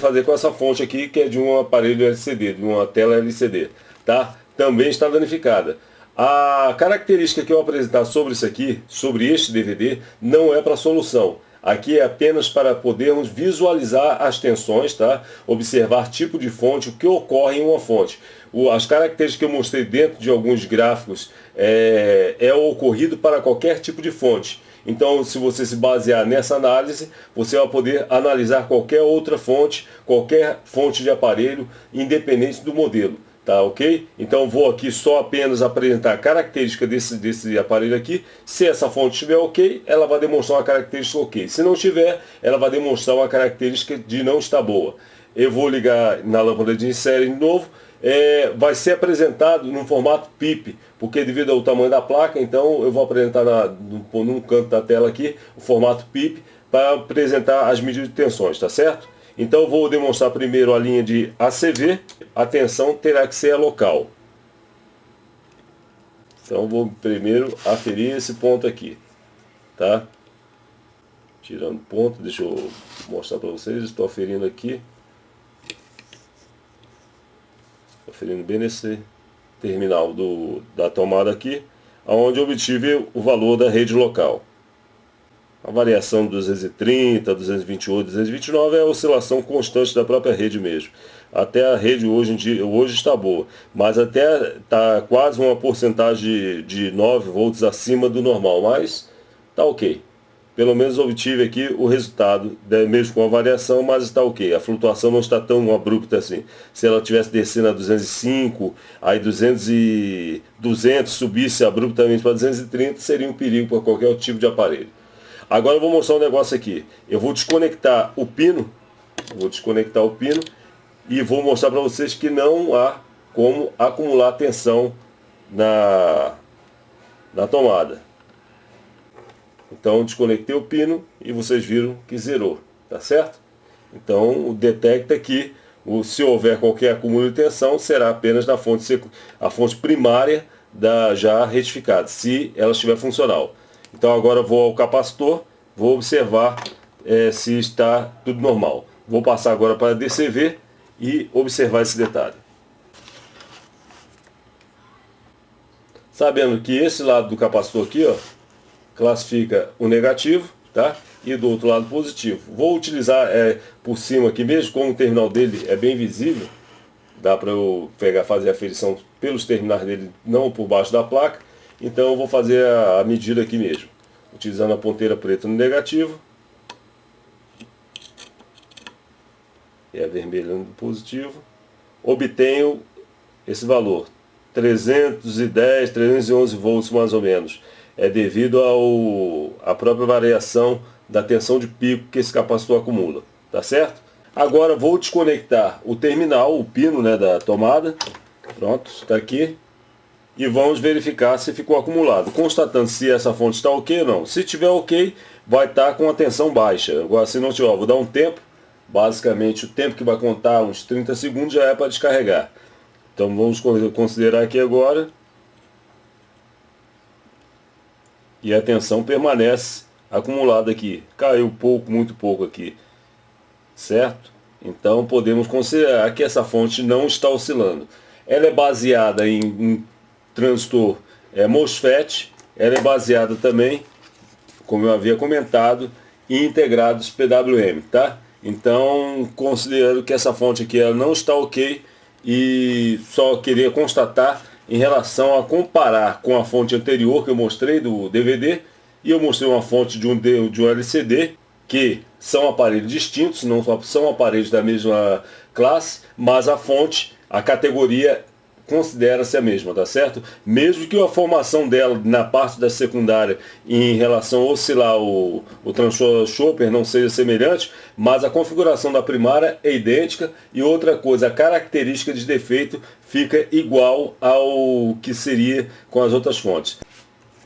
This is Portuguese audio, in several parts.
fazer com essa fonte aqui, que é de um aparelho LCD, de uma tela LCD, tá? Também está danificada. A característica que eu apresentar sobre isso aqui, sobre este DVD, não é para solução. Aqui é apenas para podermos visualizar as tensões, tá? Observar tipo de fonte, o que ocorre em uma fonte. As características que eu mostrei dentro de alguns gráficos é o ocorrido para qualquer tipo de fonte. Então, se você se basear nessa análise, você vai poder analisar qualquer outra fonte, qualquer fonte de aparelho, independente do modelo. Tá, ok? Então vou aqui só apenas apresentar a característica desse aparelho aqui. Se essa fonte estiver ok, ela vai demonstrar uma característica ok. Se não tiver, ela vai demonstrar uma característica de não estar boa. Eu vou ligar na lâmpada de série de novo. Vai ser apresentado no formato PIP, porque devido ao tamanho da placa, então eu vou apresentar num canto da tela aqui o formato PIP para apresentar as medidas de tensões, tá certo? Então eu vou demonstrar primeiro a linha de ACV, a tensão terá que ser a local. Então vou primeiro aferir esse ponto aqui, tá? Tirando ponto, deixa eu mostrar para vocês, estou aferindo aqui. Aferindo bem nesse terminal da tomada aqui, onde eu obtive o valor da rede local. A variação de 230, 228, 229 é a oscilação constante da própria rede mesmo. Até a rede hoje está boa, mas até está quase uma porcentagem de 9 volts acima do normal, mas está ok. Pelo menos obtive aqui o resultado, mesmo com a variação, mas está ok. A flutuação não está tão abrupta assim. Se ela tivesse descendo a 205, aí 200 subisse abruptamente para 230, seria um perigo para qualquer tipo de aparelho. Agora eu vou mostrar um negócio aqui. Eu vou desconectar o pino. E vou mostrar para vocês que não há como acumular tensão na tomada. Então desconectei o pino e vocês viram que zerou, tá certo? Então detecta que se houver qualquer acúmulo de tensão, será apenas na a fonte primária já retificada, se ela estiver funcional. Então agora vou ao capacitor, vou observar se está tudo normal. Vou passar agora para a DCV e observar esse detalhe. Sabendo que esse lado do capacitor aqui, ó, classifica o negativo, tá? E do outro lado positivo. Vou utilizar por cima aqui mesmo, como o terminal dele é bem visível, dá para eu fazer a aferição pelos terminais dele, não por baixo da placa. Então eu vou fazer a medida aqui mesmo, utilizando a ponteira preta no negativo e a vermelha no positivo. Obtenho esse valor, 310, 311 volts mais ou menos. É devido à própria variação da tensão de pico que esse capacitor acumula, tá certo? Agora vou desconectar o terminal, o pino, né, da tomada. Pronto, está aqui. E vamos verificar se ficou acumulado, constatando se essa fonte está ok ou não. Se tiver ok, vai estar com a tensão baixa. Agora se não tiver, vou dar um tempo. Basicamente o tempo que vai contar, uns 30 segundos, já é para descarregar. Então vamos considerar aqui agora. E a tensão permanece acumulada aqui. Caiu pouco, muito pouco aqui. Certo? Então podemos considerar que essa fonte não está oscilando. Ela é baseada em transistor MOSFET. Ela é baseada também, como eu havia comentado, em integrados PWM, tá? Então considero que essa fonte aqui ela não está ok. E só queria constatar em relação a comparar com a fonte anterior que eu mostrei do DVD, e eu mostrei uma fonte de um LCD, que são aparelhos distintos, não são aparelhos da mesma classe, mas a fonte, a categoria considera-se a mesma, tá certo? Mesmo que a formação dela na parte da secundária em relação a oscilar o transistor Chopper não seja semelhante, mas a configuração da primária é idêntica. E outra coisa, a característica de defeito fica igual ao que seria com as outras fontes.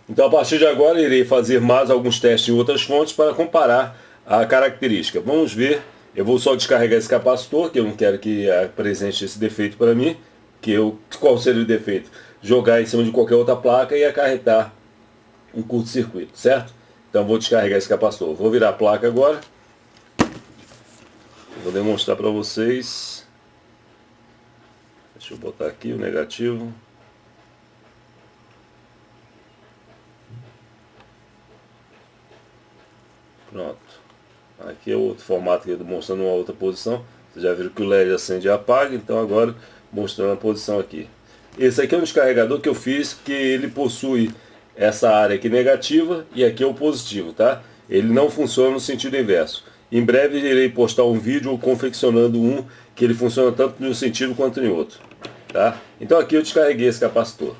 Então a partir de agora irei fazer mais alguns testes em outras fontes para comparar a característica. Vamos ver, eu vou só descarregar esse capacitor, que eu não quero que apresente esse defeito para mim. Qual seria o defeito? Jogar em cima de qualquer outra placa e acarretar um curto-circuito, certo? Então vou descarregar esse capacitor. Vou virar a placa agora. Vou demonstrar para vocês. Deixa eu botar aqui o negativo. Pronto. Aqui é o outro formato que eu estou mostrando uma outra posição. Vocês já viram que o LED acende e apaga, então agora mostrando a posição aqui. Esse aqui é um descarregador que eu fiz, que ele possui essa área aqui negativa e aqui é o positivo, tá? Ele não funciona no sentido inverso. Em breve irei postar um vídeo confeccionando um que ele funciona tanto em um sentido quanto em outro, tá? Então aqui eu descarreguei esse capacitor.